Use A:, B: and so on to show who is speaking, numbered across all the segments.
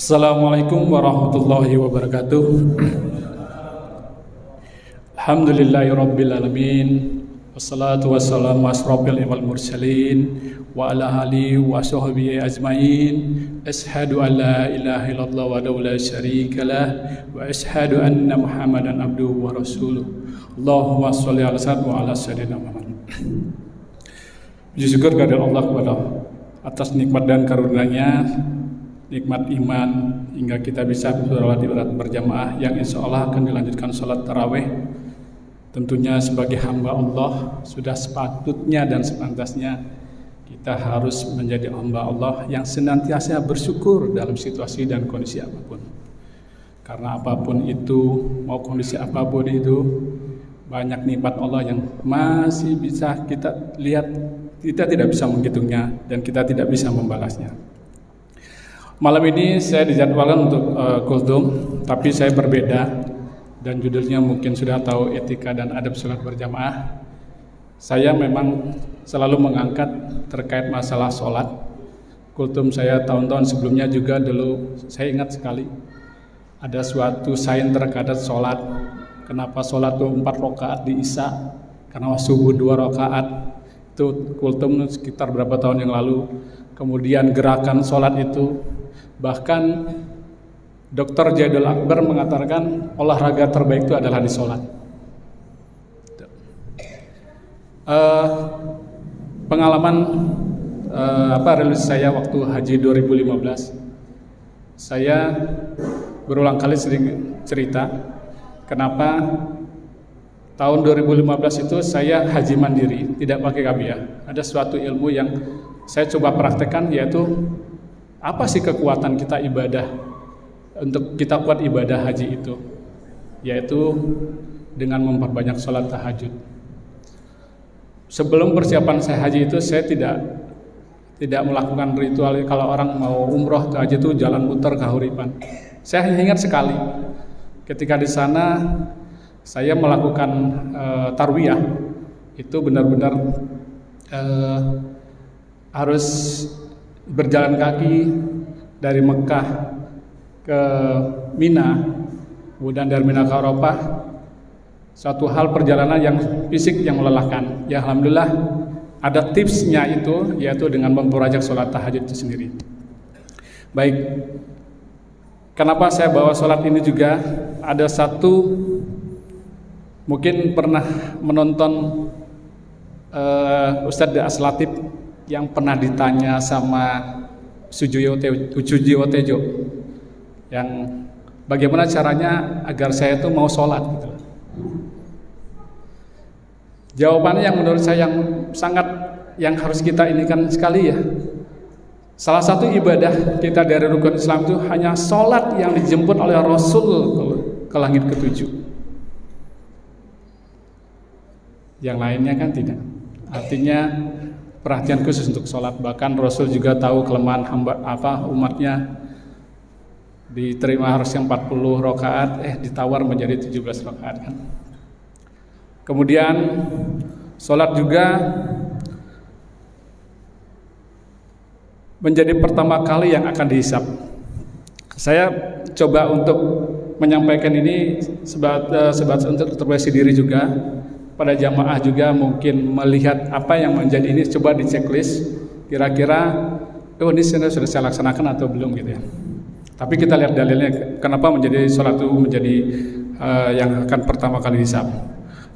A: Assalamualaikum warahmatullahi wabarakatuh. Alhamdulillahirabbil alamin. Wassalatu wassalamu asrofil wal mursalin wa ala alihi wa sahbihi ajmain. Asyhadu an la ilaha illallah wa la syarikalah wa asyhadu anna Muhammadan abduhu wa rasuluh. Allahumma shalli ala sayyidina Muhammad. Puji syukur kepada Allah atas nikmat dan karunia-Nya, nikmat iman hingga kita bisa sholat berjamaah yang insya Allah akan dilanjutkan sholat tarawih. Tentunya sebagai hamba Allah sudah sepatutnya dan sepantasnya kita harus menjadi hamba Allah yang senantiasa bersyukur dalam situasi dan kondisi apapun. Karena apapun itu, mau kondisi apapun itu, banyak nikmat Allah yang masih bisa kita lihat, kita tidak bisa menghitungnya dan kita tidak bisa membalasnya. Malam ini saya dijadwalkan untuk kultum, tapi saya berbeda dan judulnya mungkin sudah tahu, etika dan adab sholat berjamaah. Saya memang selalu mengangkat terkait masalah sholat. Kultum saya tahun-tahun sebelumnya juga dulu saya ingat sekali ada suatu sains terkait sholat. Kenapa sholat itu 4 rakaat di Isya? Karena subuh 2 rakaat. Itu kultum sekitar berapa tahun yang lalu. Kemudian gerakan sholat itu, bahkan Dr. Jaidul Akbar mengatakan olahraga terbaik itu adalah di sholat. Pengalaman rilis saya waktu haji 2015, saya berulang kali sering cerita kenapa tahun 2015 itu saya haji mandiri, tidak pakai kabiah. Ada suatu ilmu yang saya coba praktekkan, yaitu apa sih kekuatan kita ibadah untuk kita kuat ibadah haji itu, yaitu dengan memperbanyak sholat tahajud. Sebelum persiapan saya haji itu saya tidak melakukan ritual. Kalau orang mau umroh ke haji itu jalan muter kahuripan. Saya ingat sekali ketika di sana saya melakukan tarwiyah, itu benar-benar harus berjalan kaki dari Mekah ke Mina, kemudian dari Mina ke Arafah. Suatu hal perjalanan yang fisik yang melelahkan. Ya alhamdulillah ada tipsnya itu, yaitu dengan memperbanyak sholat tahajud itu sendiri. Baik, kenapa saya bawa sholat ini juga? Ada satu, mungkin pernah menonton Ustadz Aslatif yang pernah ditanya sama Sujiwo Tejo yang bagaimana caranya agar saya itu mau sholat gitu. Jawabannya yang menurut saya yang harus kita inikan sekali ya. Salah satu ibadah kita dari rukun Islam itu hanya sholat yang dijemput oleh Rasul ke langit ketujuh. Yang lainnya kan tidak. Artinya perhatian khusus untuk sholat. Bahkan Rasul juga tahu kelemahan umatnya. Diterima harus yang 40 rakaat, ditawar menjadi 17 rakaat kan. Kemudian sholat juga menjadi pertama kali yang akan dihisab. Saya coba untuk menyampaikan ini sebatas untuk introspeksi diri juga. Pada jamaah juga mungkin melihat apa yang menjadi ini, coba di checklist kira-kira ini sudah saya laksanakan atau belum gitu ya. Tapi kita lihat dalilnya kenapa menjadi sholat itu menjadi yang akan pertama kali dihisab.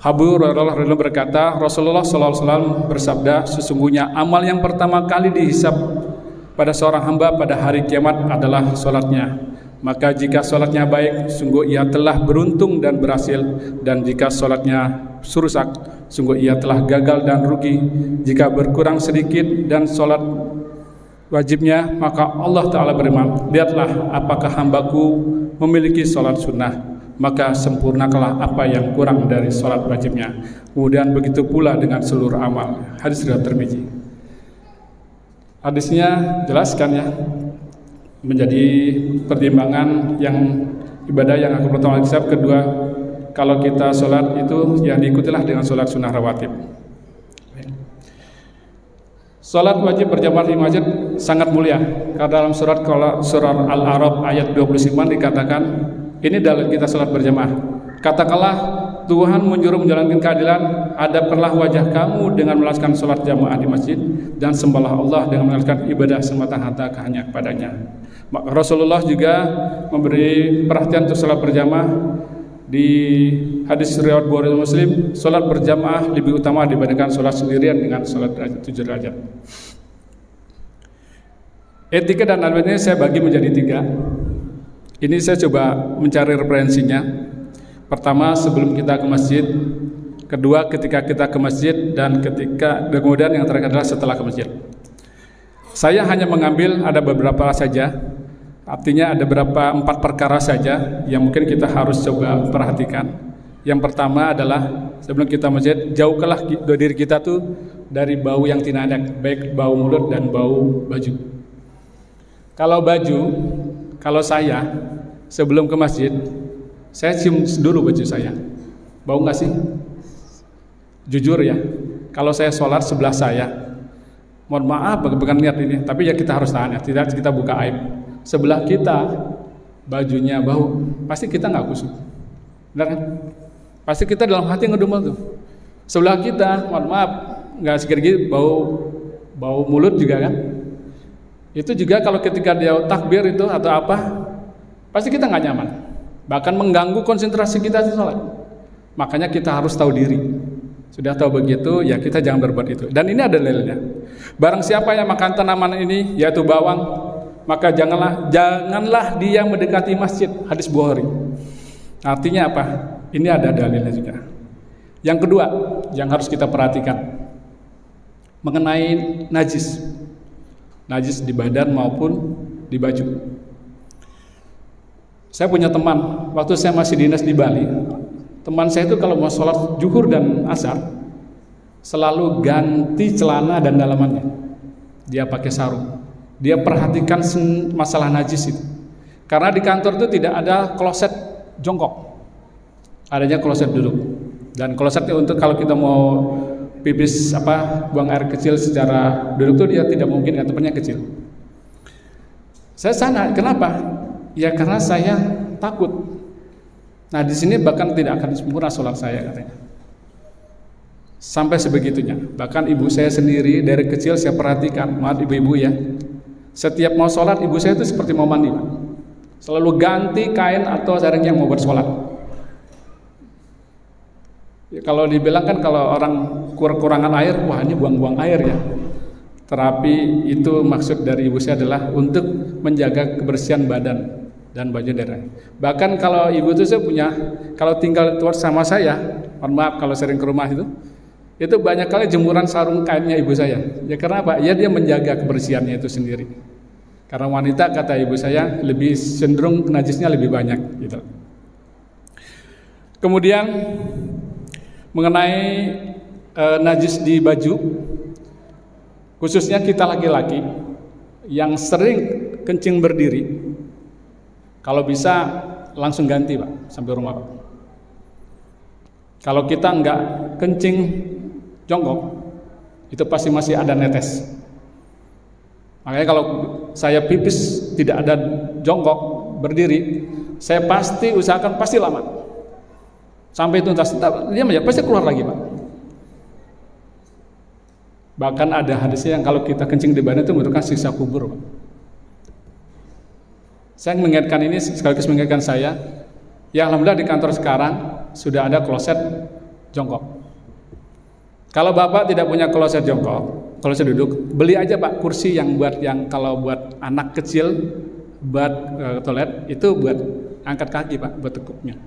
A: Abu Hurairah berkata, Rasulullah SAW bersabda, sesungguhnya amal yang pertama kali dihisab pada seorang hamba pada hari kiamat adalah sholatnya. Maka jika sholatnya baik, sungguh ia telah beruntung dan berhasil. Dan jika sholatnya rusak, sungguh ia telah gagal dan rugi. Jika berkurang sedikit dan sholat wajibnya, maka Allah Ta'ala berfirman, lihatlah apakah hambaku memiliki sholat sunnah, maka sempurnakanlah apa yang kurang dari sholat wajibnya. Kemudian begitu pula dengan seluruh amal. Hadis riwayat Tirmidzi. Hadisnya jelaskan ya, menjadi pertimbangan yang ibadah yang akan pertama hisab. Kedua, kalau kita sholat itu ya diikutilah dengan sholat sunnah rawatib. Salat wajib berjamaah di masjid sangat mulia. Karena dalam surat Al-A'raf ayat 25 dikatakan, ini dalil kita salat berjamaah. Katakanlah, Tuhan menyuruh menjalankan keadilan, hadapkanlah wajah kamu dengan melaksanakan salat jamaah di masjid dan sembahlah Allah dengan melaksanakan ibadah semata-mata hanya kepadanya. Maka Rasulullah juga memberi perhatian untuk salat berjamaah. Di hadis riwayat Bukhari Muslim, salat berjamaah lebih utama dibandingkan salat sendirian dengan salat 7 derajat. Etika dan adab ini saya bagi menjadi 3. Ini saya coba mencari referensinya. Pertama, sebelum kita ke masjid. Kedua, ketika kita ke masjid. Dan kemudian yang terakhir adalah setelah ke masjid. Saya hanya mengambil ada beberapa saja. Artinya ada 4 perkara saja yang mungkin kita harus coba perhatikan. Yang pertama adalah sebelum kita masjid, jauhkanlah diri kita tuh dari bau yang tidak enak, baik bau mulut dan bau baju. Kalau saya sebelum ke masjid, saya cium dulu baju saya. Bau nggak sih? Jujur ya, kalau saya sholat sebelah saya, mohon maaf bukan niat ini, tapi ya kita harus tahan ya, tidak kita buka aib. Sebelah kita bajunya bau, pasti kita nggak khusyuk, benar kan? Pasti kita dalam hati ngedumel tuh. Sebelah kita, mohon maaf, nggak sedikit bau mulut juga kan? Itu juga kalau ketika dia takbir itu atau apa, pasti kita nggak nyaman, bahkan mengganggu konsentrasi kita di sholat. Makanya kita harus tahu diri. Sudah tahu begitu, ya kita jangan berbuat itu. Dan ini ada dalilnya. Barang siapa yang makan tanaman ini, yaitu bawang, maka janganlah dia mendekati masjid. Hadis Bukhari. Artinya apa? Ini ada dalilnya juga. Yang kedua yang harus kita perhatikan mengenai najis di badan maupun di baju. Saya punya teman, waktu saya masih dinas di Bali, teman saya itu kalau mau sholat zuhur dan asar selalu ganti celana dan dalamannya. Dia pakai sarung. Dia perhatikan masalah najis itu. Karena di kantor itu tidak ada kloset jongkok, adanya kloset duduk. Dan klosetnya untuk kalau kita mau pipis buang air kecil secara duduk itu dia tidak mungkin, tempatnya kecil. Saya sana, kenapa? Ya karena saya takut. Nah di sini bahkan tidak akan sempurna sholat saya katanya. Sampai sebegitunya. Bahkan ibu saya sendiri dari kecil saya perhatikan, maaf ibu-ibu ya. Setiap mau sholat ibu saya itu seperti mau mandi, Pak. Selalu ganti kain atau sarung yang mau bersolat. Ya, kalau dibilang kan kalau orang kekurangan air, wah ini buang-buang air ya. Terapi itu maksud dari ibu saya adalah untuk menjaga kebersihan badan dan baju daerah. Bahkan kalau ibu itu saya punya, kalau tinggal sama saya, mohon maaf kalau sering ke rumah itu banyak kali jemuran sarung kainnya ibu saya. Ya karena apa? Ya dia menjaga kebersihannya itu sendiri. Karena wanita kata ibu saya lebih cenderung najisnya lebih banyak gitu. Kemudian mengenai najis di baju, khususnya kita laki-laki yang sering kencing berdiri, kalau bisa langsung ganti Pak sampai rumah Pak. Kalau kita nggak kencing jongkok, itu pasti masih ada netes. Makanya kalau saya pipis tidak ada jongkok berdiri, saya pasti usahakan pasti lama sampai tuntas. Dia pasti keluar lagi Pak. Bahkan ada hadisnya yang kalau kita kencing di badan itu merupakan siksa kubur Pak. Saya mengingatkan ini sekaligus mengingatkan saya, ya alhamdulillah di kantor sekarang sudah ada kloset jongkok. Kalau Bapak tidak punya kloset jongkok, kloset duduk, beli aja Pak kursi yang kalau buat anak kecil buat toilet itu buat angkat kaki Pak, buat tekuknya.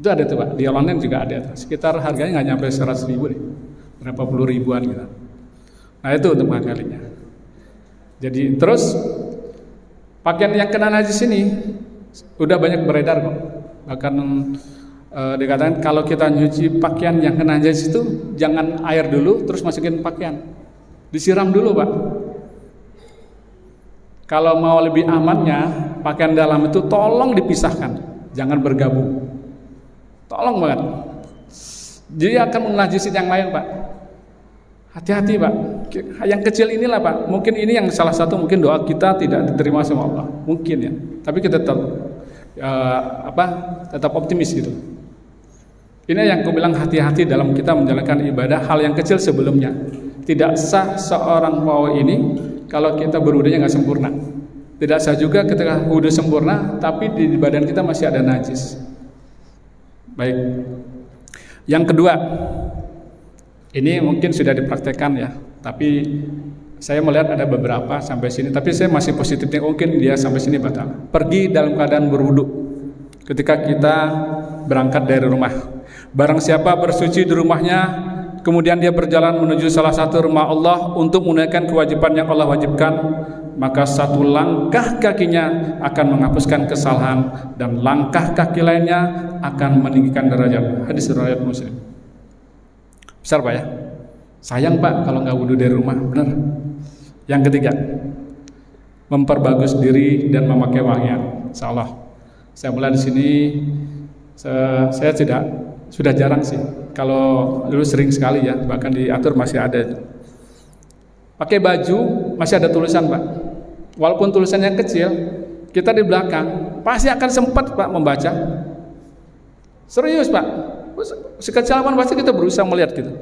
A: Itu ada tuh Pak, di online juga ada. Sekitar harganya nggak nyampe 100.000 deh, berapa puluh ribuan gitu. Nah itu untuk mengangkatnya. Jadi terus pakaian yang kena najis ini udah banyak beredar kok. Bahkan dikatakan kalau kita nyuci pakaian yang kena najis itu jangan air dulu terus masukin pakaian, disiram dulu Pak. Kalau mau lebih amannya pakaian dalam itu tolong dipisahkan, jangan bergabung, tolong banget. Jadi akan menajisi yang lain Pak. Hati-hati Pak, yang kecil inilah Pak, mungkin ini yang salah satu mungkin doa kita tidak diterima sama Allah, mungkin ya. Tapi kita tetap tetap optimis gitu. Ini yang aku bilang, hati-hati dalam kita menjalankan ibadah, hal yang kecil sebelumnya. Tidak sah seorang mau ini kalau kita berwudunya nggak sempurna. Tidak sah juga ketika wudu sempurna, tapi di badan kita masih ada najis. Baik. Yang kedua, ini mungkin sudah dipraktekkan ya, tapi saya melihat ada beberapa sampai sini, tapi saya masih positifnya mungkin dia sampai sini batal. Pergi dalam keadaan berwudu ketika kita berangkat dari rumah. Barang siapa bersuci di rumahnya, kemudian dia berjalan menuju salah satu rumah Allah untuk menunaikan kewajiban yang Allah wajibkan, maka satu langkah kakinya akan menghapuskan kesalahan dan langkah kaki lainnya akan meninggikan derajat. Hadis riwayat Muslim. Besar Pak ya. Sayang Pak kalau nggak wudhu dari rumah, benar. Yang ketiga, memperbagus diri dan memakai wangian. Insyaallah. Saya mulai di sini. Saya sudah jarang sih. Kalau dulu sering sekali ya, bahkan diatur masih ada. Pakai baju masih ada tulisan Pak. Walaupun tulisannya kecil, kita di belakang pasti akan sempat Pak membaca. Serius Pak. Sekecil apapun pasti kita berusaha melihat gitu.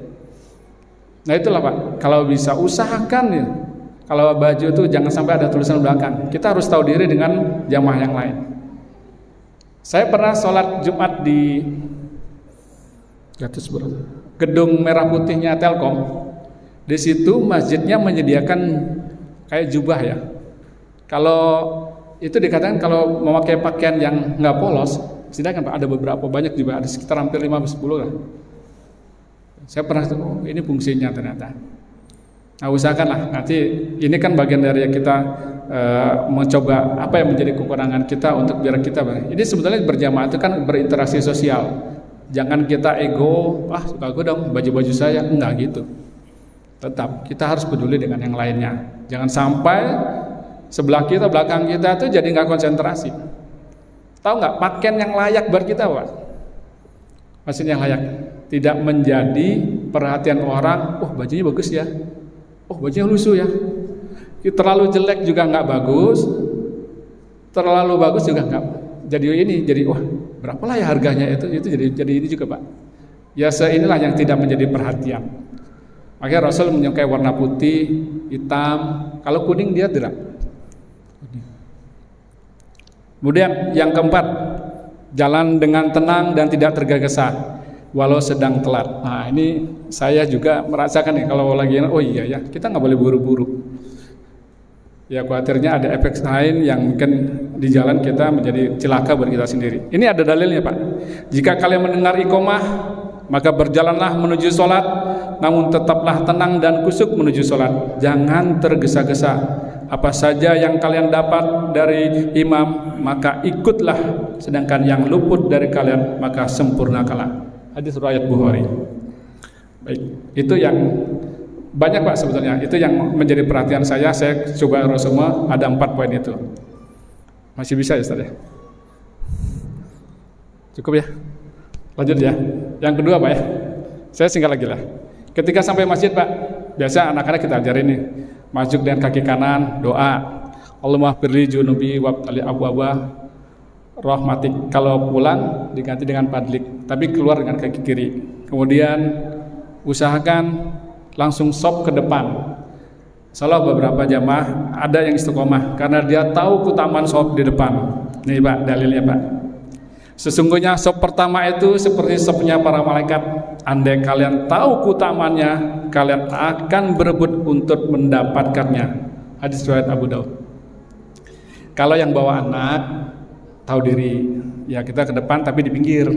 A: Nah itulah Pak, kalau bisa usahakan ya, kalau baju itu jangan sampai ada tulisan belakang. Kita harus tahu diri dengan jamaah yang lain. Saya pernah sholat Jumat di gedung merah putihnya Telkom. Di situ masjidnya menyediakan kayak jubah ya. Kalau itu dikatakan kalau memakai pakaian yang nggak polos, sedangkan Pak ada beberapa banyak juga, ada sekitar hampir 5-10 lah. Saya pernah ini fungsinya ternyata. Nah usahakanlah nanti, ini kan bagian dari kita mencoba apa yang menjadi kekurangan kita untuk biar kita. Ini sebetulnya berjamaah itu kan berinteraksi sosial. Jangan kita ego, suka gue dong baju-baju saya, enggak gitu. Tetap kita harus peduli dengan yang lainnya. Jangan sampai sebelah kita, belakang kita tuh jadi nggak konsentrasi. Tahu nggak pakaian yang layak buat kita Pak? Maksudnya yang layak, tidak menjadi perhatian orang. Bajunya bagus ya. Bajunya lusuh ya. Terlalu jelek juga nggak bagus. Terlalu bagus juga nggak. Jadi ini jadi berapa lah ya harganya itu jadi ini juga Pak. Ya inilah yang tidak menjadi perhatian. Makanya Rasul menyukai warna putih, hitam. Kalau kuning dia tidak. Kemudian yang keempat, jalan dengan tenang dan tidak tergesa-gesa walau sedang telat. Nah ini saya juga merasakan nih kalau lagi iya ya, kita nggak boleh buru-buru. Ya khawatirnya ada efek lain yang mungkin di jalan kita menjadi celaka buat kita sendiri. Ini ada dalilnya Pak. Jika kalian mendengar iqomah, maka berjalanlah menuju sholat, namun tetaplah tenang dan kusuk menuju sholat. Jangan tergesa-gesa. Apa saja yang kalian dapat dari imam, maka ikutlah. Sedangkan yang luput dari kalian, maka sempurnakanlah. Hadis riwayat Bukhari. Baik, itu yang banyak Pak sebetulnya. Itu yang menjadi perhatian saya. Saya coba urus semua. Ada 4 poin itu. Masih bisa ya Ustaz ya? Cukup ya? Lanjut ya. Yang kedua Pak ya. Saya singkat lagi lah. Ketika sampai masjid Pak, biasa anak-anak kita ajarin nih. Masuk dengan kaki kanan, doa. Allahumma firli junubi wabtali abwaba rahmatik. Kalau pulang diganti dengan padlik, tapi keluar dengan kaki kiri. Kemudian usahakan langsung sop ke depan. Salah beberapa jamaah ada yang istiqomah karena dia tahu keutamaan sop di depan. Nih Pak dalilnya Pak. Sesungguhnya sop pertama itu seperti sopnya para malaikat. Andai kalian tahu keutamaannya, kalian akan berebut untuk mendapatkannya. Hadis riwayat Abu Daud. Kalau yang bawa anak tahu diri, ya kita ke depan tapi di pinggir.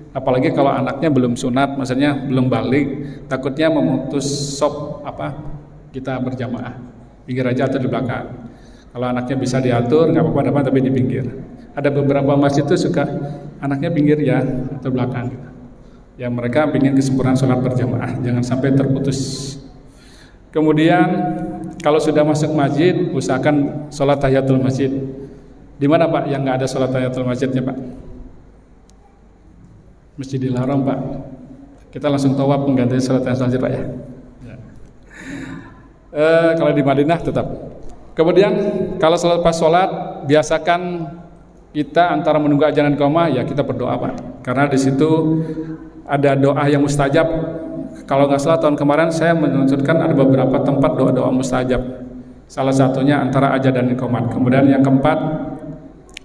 A: Apalagi kalau anaknya belum sunat, maksudnya belum balik, takutnya memutus sop kita berjamaah. Pinggir aja atau di belakang. Kalau anaknya bisa diatur, nggak apa-apa depan tapi di pinggir. Ada beberapa masjid itu suka anaknya pinggir ya atau belakang. Ya mereka ingin kesempurnaan sholat berjamaah, jangan sampai terputus. Kemudian kalau sudah masuk masjid, usahakan sholat tahiyatul masjid. Di mana Pak yang nggak ada sholat tahiyatul masjidnya Pak? Masjidil Haram Pak. Kita langsung tawaf mengganti sholat tahiyatul masjid Pak ya. Kalau di Madinah tetap. Kemudian kalau pas sholat biasakan kita antara menunggu adzan dan iqamah ya kita berdoa Pak. Karena di situ ada doa yang mustajab. Kalau nggak salah tahun kemarin saya menunjukkan ada beberapa tempat doa-doa mustajab. Salah satunya antara adzan dan iqamah. Kemudian yang keempat,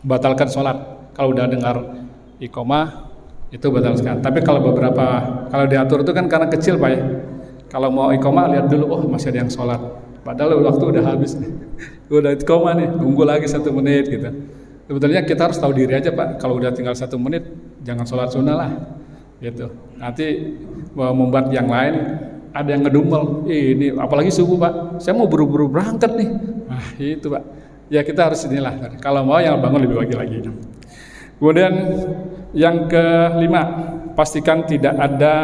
A: batalkan sholat. Kalau udah dengar iqamah itu batalkan. Tapi kalau diatur itu kan karena kecil Pak ya. Kalau mau iqamah lihat dulu, oh masih ada yang sholat. Padahal waktu udah habis, udah iqamah nih, tunggu lagi 1 menit gitu. Sebetulnya kita harus tahu diri aja Pak. Kalau udah tinggal 1 menit, jangan sholat sunnah lah. Gitu. Nanti membuat yang lain ada yang ngedumel. Ini apalagi subuh Pak. Saya mau buru-buru berangkat nih. Nah itu Pak. Ya kita harus inilah. Kalau mau yang bangun lebih pagi lagi. Kemudian yang kelima, pastikan tidak ada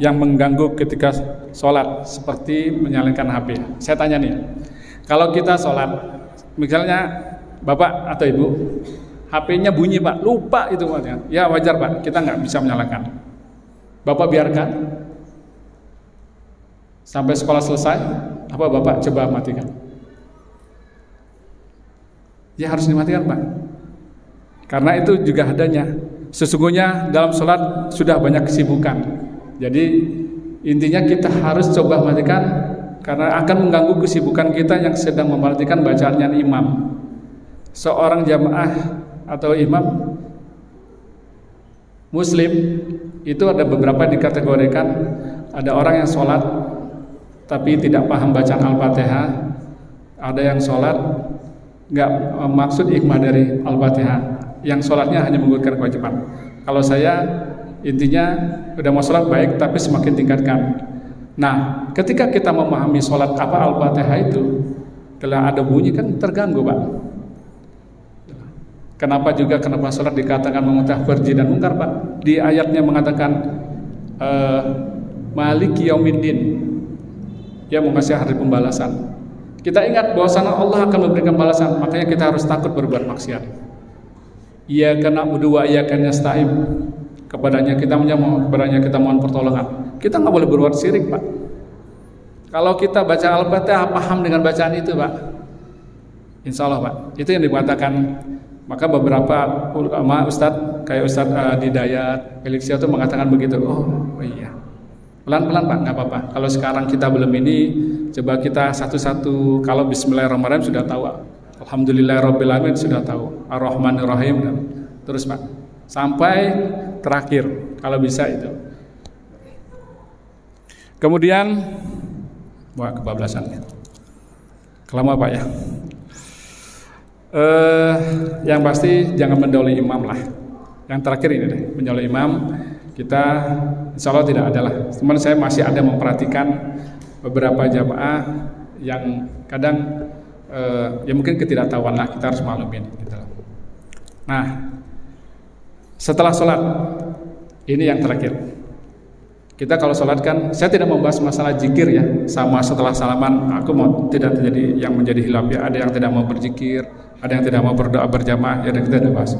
A: yang mengganggu ketika sholat seperti menyalakan HP. Saya tanya nih, kalau kita sholat, misalnya Bapak atau Ibu, HP-nya bunyi Pak, lupa itu makanya. Ya wajar Pak, kita nggak bisa menyalakan. Bapak biarkan sampai sekolah selesai, apa Bapak coba matikan? Ya harus dimatikan Pak. Karena itu juga adanya. Sesungguhnya dalam sholat sudah banyak kesibukan. Jadi intinya kita harus coba matikan karena akan mengganggu kesibukan kita yang sedang memperhatikan bacaannya imam. Seorang jamaah atau imam muslim itu ada beberapa dikategorikan. Ada orang yang sholat tapi tidak paham bacaan Al-Fatihah. Ada yang sholat nggak maksud hikmah dari Al-Fatihah, yang sholatnya hanya menggugurkan kewajiban. Kalau saya intinya udah mau sholat baik tapi semakin tingkatkan. Nah ketika kita memahami sholat apa Al-Fatihah itu, kalau ada bunyi kan terganggu Pak. Kenapa sholat dikatakan mengutah farji dan mungkar Pak? Di ayatnya mengatakan Maliki Yaumiddin, ya mengasih hari pembalasan. Kita ingat bahwasanya Allah akan memberikan balasan, makanya kita harus takut berbuat maksiat. Iyyaka na'budu wa iyyaka nasta'in. Kepadanya kita mohon pertolongan. Kita nggak boleh berbuat syirik Pak. Kalau kita baca Al-Fatihah paham dengan bacaan itu Pak, insya Allah Pak, itu yang dikatakan. Maka beberapa ulama Ustadz kayak Ustadz Didayat, Felixia itu mengatakan begitu. Oh iya, pelan-pelan Pak, nggak apa-apa. Kalau sekarang kita belum ini, coba kita satu-satu. Kalau Bismillahirrahmanirrahim sudah tahu, Alhamdulillahirrahmanirrahim sudah tahu, Ar-Rahmanirrahim, terus Pak sampai terakhir kalau bisa itu. Kemudian wah kebablasan, kelama Pak ya. Yang pasti jangan mendahului imam lah. Yang terakhir ini deh, mendahului imam kita insya Allah tidak ada lah. Cuman saya masih ada memperhatikan beberapa jamaah yang kadang ya mungkin ketidaktahuan lah, kita harus maklumin gitu. Nah setelah sholat ini yang terakhir, kita kalau sholat kan saya tidak membahas masalah zikir ya, sama setelah salaman aku mau tidak terjadi yang menjadi hilaf ya. Ada yang tidak mau berzikir, ada yang tidak mau berdoa berjamaah, ya kita tidak bahas.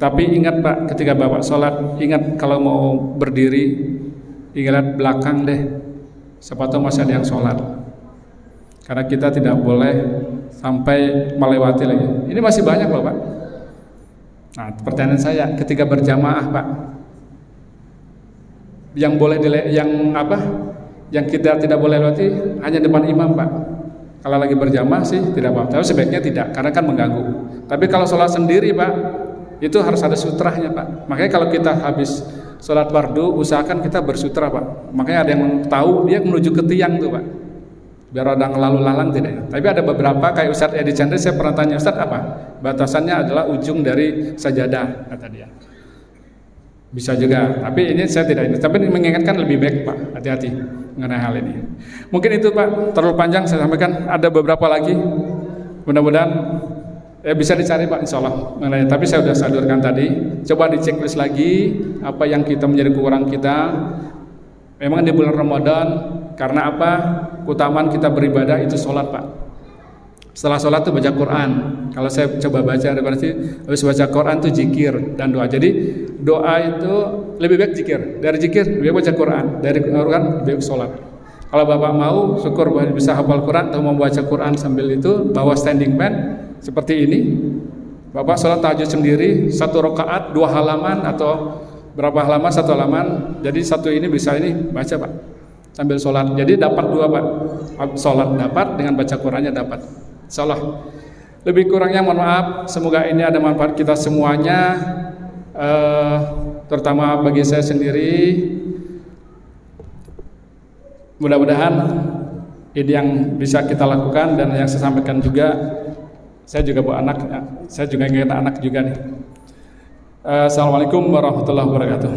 A: Tapi ingat Pak, ketika Bapak sholat, ingat kalau mau berdiri, ingat belakang deh, siapa tahu masih ada yang sholat. Karena kita tidak boleh sampai melewati lagi. Ini masih banyak loh Pak. Nah pertanyaan saya, ketika berjamaah Pak, yang boleh yang kita tidak boleh lewati hanya depan imam Pak. Kalau lagi berjamaah sih tidak apa-apa, tapi sebaiknya tidak, karena kan mengganggu. Tapi kalau sholat sendiri Pak, itu harus ada sutrahnya Pak. Makanya kalau kita habis sholat fardu, usahakan kita bersutra Pak. Makanya ada yang tahu dia menuju ke tiang tuh Pak, biar orang lalu lalang tidak. Tapi ada beberapa kayak Ustadz Edi Chandra, saya pernah tanya Ustadz apa batasannya, adalah ujung dari sajadah kata dia. Bisa juga, tapi ini saya tidak ini. Tapi mengingatkan lebih baik Pak, hati-hati mengenai hal ini. Mungkin itu Pak, terlalu panjang saya sampaikan. Ada beberapa lagi, mudah-mudahan bisa dicari Pak, insya Allah mengenai. Tapi saya sudah sadurkan tadi. Coba di checklist lagi apa yang kita menjadi kurang kita. Memang di bulan Ramadan, karena apa? Keutamaan kita beribadah itu sholat Pak. Setelah sholat itu baca Quran. Kalau saya coba baca, berarti habis baca Quran itu zikir dan doa. Jadi doa itu lebih baik zikir. Dari zikir lebih baik baca Quran. Dari Quran lebih baik sholat. Kalau Bapak mau, syukur bisa hafal Quran atau membaca Quran sambil itu bawa standing pen seperti ini. Bapak sholat tahajud sendiri 1 rakaat 2 halaman atau berapa halaman 1 halaman. Jadi satu ini bisa ini baca Pak sambil sholat. Jadi dapat 2 Pak. Sholat dapat dengan baca Qurannya dapat. Insyaallah. Lebih kurangnya mohon maaf. Semoga ini ada manfaat kita semuanya. Terutama bagi saya sendiri. Mudah-mudahan ini yang bisa kita lakukan dan yang saya sampaikan juga. Saya juga bawa anak, saya juga ingin anak juga nih. Assalamualaikum warahmatullahi wabarakatuh.